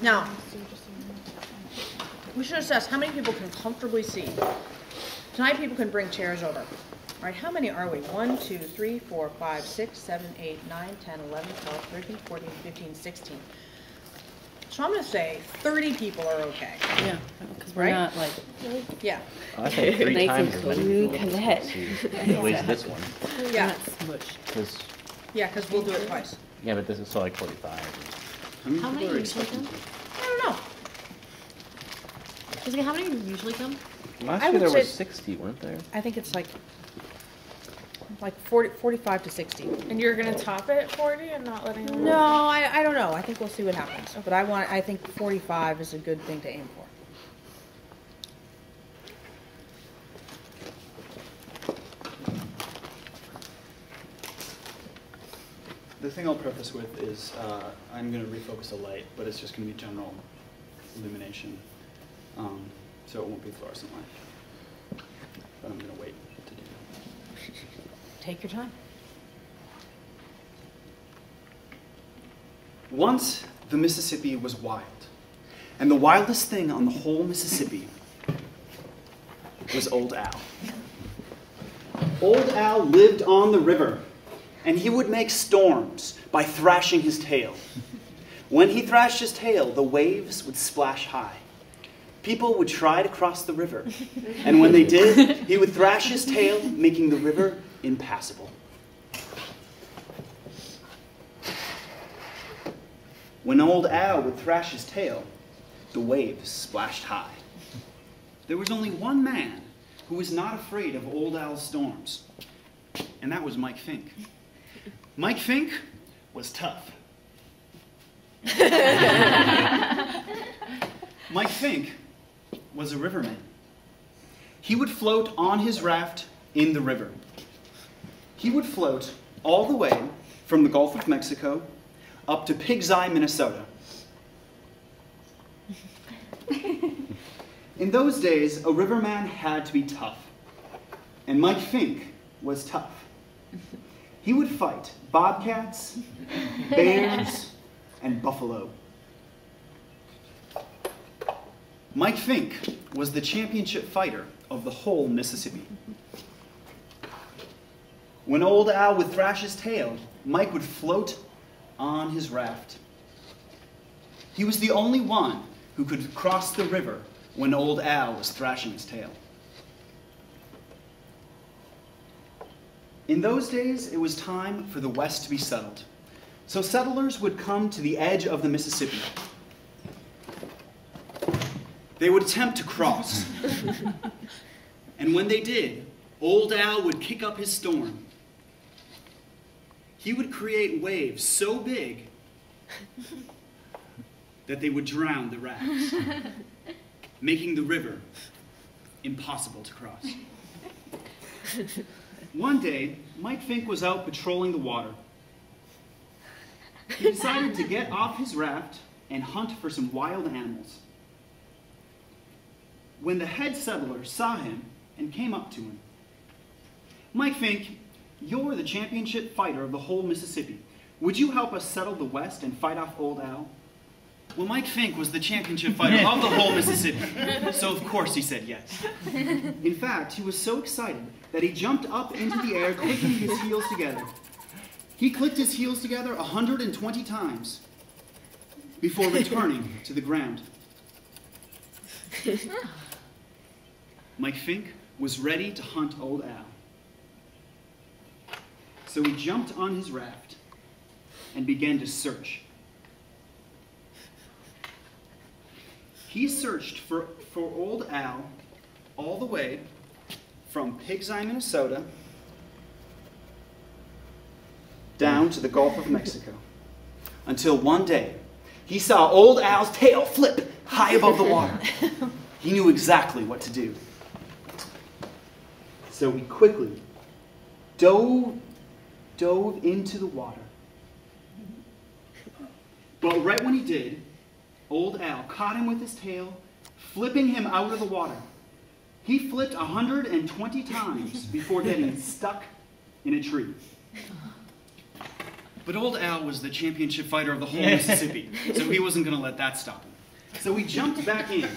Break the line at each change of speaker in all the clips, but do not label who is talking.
Now, we should assess how many people can comfortably see. Tonight, people can bring chairs over. All right, how many are we? 1, 2, 3, 4, 5, 6, 7, 8, 9, 10, 11, 12, 13, 14, 15, 16. So I'm going to say 30 people are okay.
Yeah, because we're not like...
Yeah.
I think 3 times as many people
commit.
at least this one.
Yeah.
Not smushed.
Yeah, because we'll do it twice.
Yeah, but this is so like 45.
How many usually come?
I don't know.
Jessica, how many usually come?
Last year there was 60, weren't there?
I think it's like 40, 45 to 60.
And you're gonna top it at 40 and not letting them?
No, I don't know. I think we'll see what happens. But I think 45 is a good thing to aim for.
The thing I'll preface with is I'm going to refocus the light, but it's just going to be general illumination. So it won't be fluorescent light. But I'm going to wait to do that.
Take your time.
Once the Mississippi was wild, and the wildest thing on the whole Mississippi was Old Al. Old Al lived on the river, and he would make storms by thrashing his tail. When he thrashed his tail, the waves would splash high. People would try to cross the river, and when they did, he would thrash his tail, making the river impassable. When Old Al would thrash his tail, the waves splashed high. There was only one man who was not afraid of Old Al's storms, and that was Mike Fink. Mike Fink was tough. Mike Fink was a riverman. He would float on his raft in the river. He would float all the way from the Gulf of Mexico up to Pig's Eye, Minnesota. In those days, a riverman had to be tough, and Mike Fink was tough. He would fight bobcats, bears, and buffalo. Mike Fink was the championship fighter of the whole Mississippi. When Old Al would thrash his tail, Mike would float on his raft. He was the only one who could cross the river when Old Al was thrashing his tail. In those days, it was time for the West to be settled. So settlers would come to the edge of the Mississippi. They would attempt to cross. And when they did, Old Al would kick up his storm. He would create waves so big that they would drown the rafts, making the river impossible to cross. One day, Mike Fink was out patrolling the water. He decided to get off his raft and hunt for some wild animals. When the head settler saw him and came up to him, "Mike Fink, you're the championship fighter of the whole Mississippi. Would you help us settle the West and fight off Old Al?" Well, Mike Fink was the championship fighter of the whole Mississippi, so of course he said yes. In fact, he was so excited that he jumped up into the air, clicking his heels together. He clicked his heels together 120 times before returning to the ground. Mike Fink was ready to hunt Old Al. So he jumped on his raft and began to search. He searched for Old Al all the way from Pig's Eye, Minnesota, down to the Gulf of Mexico, until one day he saw Old Al's tail flip high above the water. He knew exactly what to do. So he quickly dove into the water. But right when he did, Old Al caught him with his tail, flipping him out of the water. He flipped 120 times before getting stuck in a tree. But Old Al was the championship fighter of the whole Mississippi, so he wasn't going to let that stop him. So he jumped back in.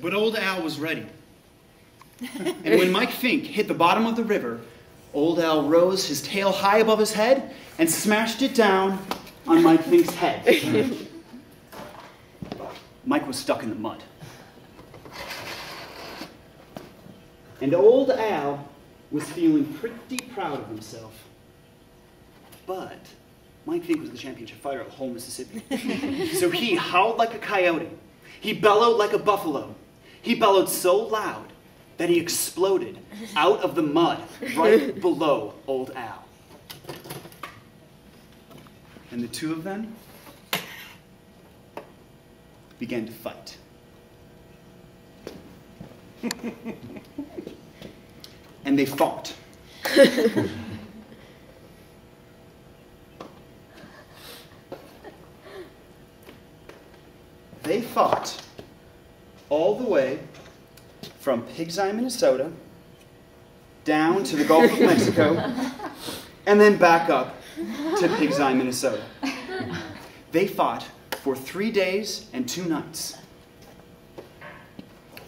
But Old Al was ready. And when Mike Fink hit the bottom of the river, Old Al rose his tail high above his head and smashed it down on Mike Fink's head. Mike was stuck in the mud. And Old Al was feeling pretty proud of himself. But Mike Fink was the championship fighter of the whole Mississippi. So he howled like a coyote. He bellowed like a buffalo. He bellowed so loud that he exploded out of the mud right below Old Al. And the two of them began to fight. And they fought. They fought all the way from Pig's Eye, Minnesota, down to the Gulf of Mexico, and then back up to Pig's Eye, Minnesota. They fought for 3 days and 2 nights.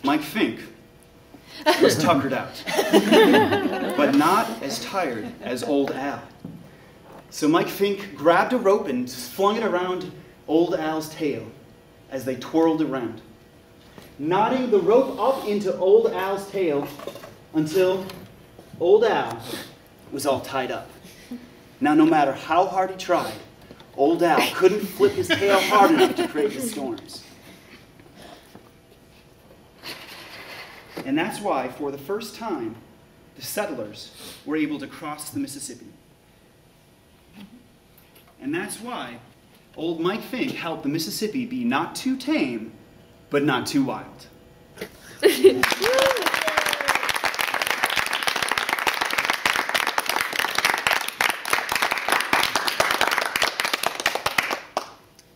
Mike Fink was tuckered out, but not as tired as Old Al. So Mike Fink grabbed a rope and flung it around Old Al's tail as they twirled around, knotting the rope up into Old Al's tail until Old Al was all tied up. Now, no matter how hard he tried, Old Al couldn't flip his tail hard enough to create the storms. And that's why, for the first time, the settlers were able to cross the Mississippi. And that's why old Mike Fink helped the Mississippi be not too tame, but not too wild.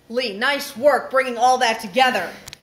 Lee, nice work bringing all that together.